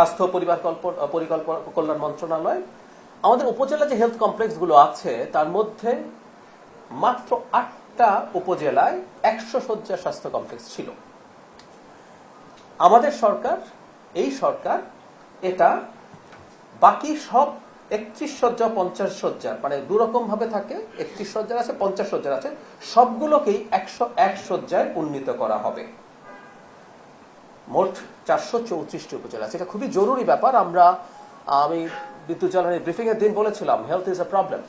স্বাস্থ্য পরিবার কল্যাণ মন্ত্রণালয় আমাদের উপজেলা যে হেলথ কমপ্লেক্সগুলো আছে তার মধ্যে মাত্র 8টা উপজেলায় 100 শয্যার স্বাস্থ্য কমপ্লেক্স ছিল। আমাদের সরকার এটা বাকি সব 31 শয্যা 50 শয্যার মানে দুরকম ভাবে থাকে, 31 শয্যার আছে 50 শয্যার আছে, সবগুলোকেই 101 শয্যায় উন্নীত করা হবে। মোট 434টি উপজেলা আছে। এটা খুবই জরুরি ব্যাপার। আমি বিদ্যুৎ জ্বালানি ব্রিফিং এর দিন বলেছিলাম হেলথ ইজ এ প্রবলেম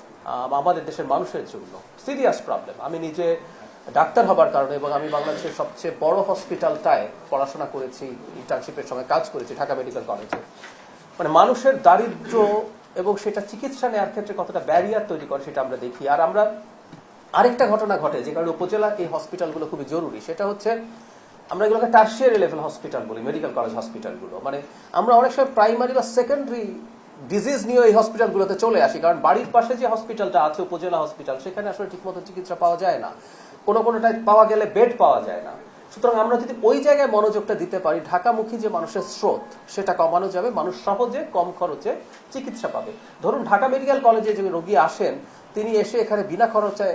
আমাদের দেশের মানুষের জন্য, সিরিয়াস প্রবলেম। আমি নিজে ডাক্তার হবার কারণে এবং আমি বাংলাদেশের সবচেয়ে বড় হসপিটালটায় পড়াশোনা করেছি, ইন্টার্নশিপের সময় কাজ করেছি ঢাকা মেডিকেল কলেজে। মানে মানুষের দারিদ্র্য এবং সেটা চিকিৎসা নেওয়ার ক্ষেত্রে কতটা ব্যারিয়ার তৈরি করে সেটা আমরা দেখি। আর আমরা আরেকটা ঘটনা ঘটে যে কারণে উপজেলা এই হসপিটালগুলো খুবই জরুরি, সেটা হচ্ছে আমরা এগুলোকে টার্সিয়ারি লেভেল হসপিটাল বলি, মেডিকেল কলেজ হসপিটালগুলো। মানে আমরা অনেক সময় প্রাইমারি বা সেকেন্ডারি ডিজিজ নিয়ে এই হসপিটালগুলোতে চলে আসি, কারণ বাড়ির পাশে যে হসপিটালটা আছে উপজেলা হসপিটাল সেখানে আসলে ঠিকমতো চিকিৎসা পাওয়া যায় না, কোনোটায় পাওয়া গেলে বেড পাওয়া যায় না। সুতরাং আমরা যদি ওই জায়গায় মনোযোগটা দিতে পারি, ঢাকামুখী যে মানুষের স্রোত সেটা কমানো যাবে, মানুষ সহজে কম খরচে চিকিৎসা পাবে। ধরুন ঢাকা মেডিকেল কলেজে যে রোগী আসেন তিনি এসে এখানে বিনা খরচে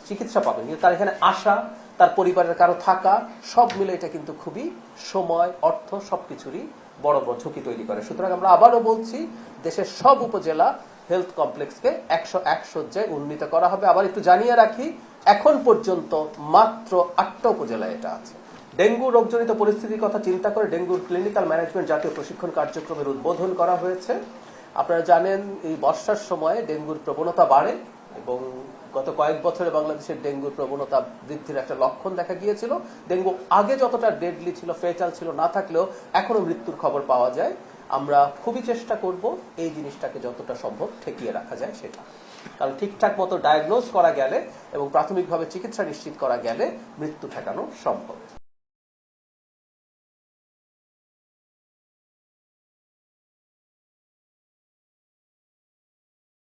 চিকিৎসা পাবেন, কিন্তু তার এখানে আসা, তার পরিবারের কারো থাকা, সব মিলে এটা কিন্তু খুবই সময়, অর্থ সবকিছুরই বড় বড় ঝুঁকি তৈরি করে। সুতরাং আমরা আবারও বলছি দেশের সব উপজেলা হেলথ কমপ্লেক্সকে 101 শয্যায় উন্নীত করা হবে। আবার একটু জানিয়ে রাখি, এখন পর্যন্ত মাত্র 8টা উপজেলায় এটা আছে। ডেঙ্গু রোগজনিত পরিস্থিতির কথা চিন্তা করে ডেঙ্গুর ক্লিনিক্যাল ম্যানেজমেন্ট জাতীয় প্রশিক্ষণ কার্যক্রমের উদ্বোধন করা হয়েছে। আপনারা জানেন এই বর্ষার সময় ডেঙ্গুর প্রবণতা বাড়ে এবং গত কয়েক বছরে বাংলাদেশের ডেঙ্গুর প্রবণতা বৃদ্ধির একটা লক্ষণ দেখা গিয়েছিল। ডেঙ্গু আগে যতটা ডেডলি ছিল, ফেটাল ছিল, না থাকলেও এখনো মৃত্যুর খবর পাওয়া যায়। আমরা খুবই চেষ্টা করব এই জিনিসটাকে যতটা সম্ভব ঠেকিয়ে রাখা যায় সেটা, কারণ ঠিকঠাক মতো ডায়াগনোজ করা গেলে এবং প্রাথমিকভাবে চিকিৎসা নিশ্চিত করা গেলে মৃত্যু ঠেকানো সম্ভব।